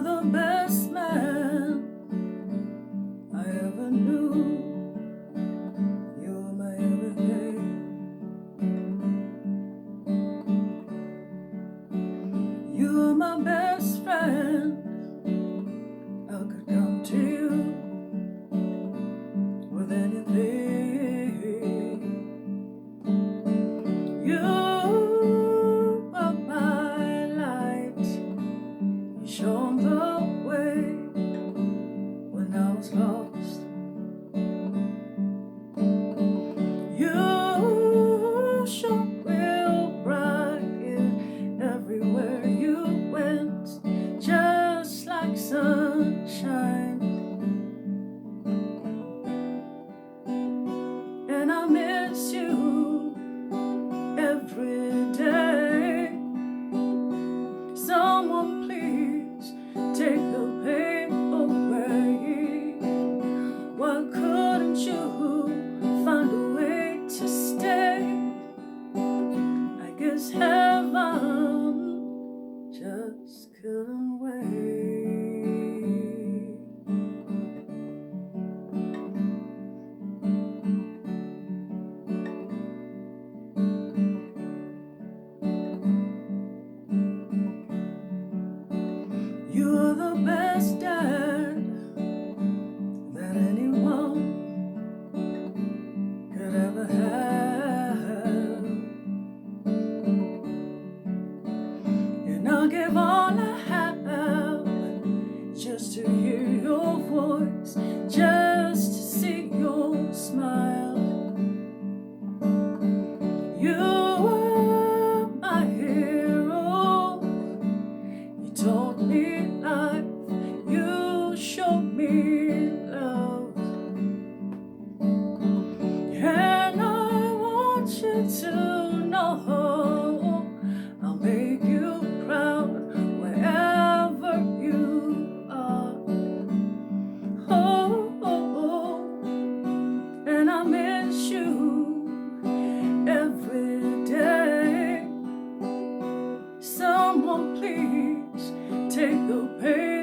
the best man I ever knew. You're my everything. You're my best friend. I could come to you with anything. You are my light. You shone the way when I was lost. You shone real bright everywhere you went, just like sunshine. And I miss you every day. Someone please take the pain away. Why couldn't you find a way to stay? I guess heaven just couldn't wait. You're the best dad that anyone could ever have, and I'll give all I have just to hear your voice, just to see your smile. You were my hero. You taught me life. You showed me love. And I want you to know I'll make you proud wherever you are. Oh, and I miss you every day. Someone please take the pain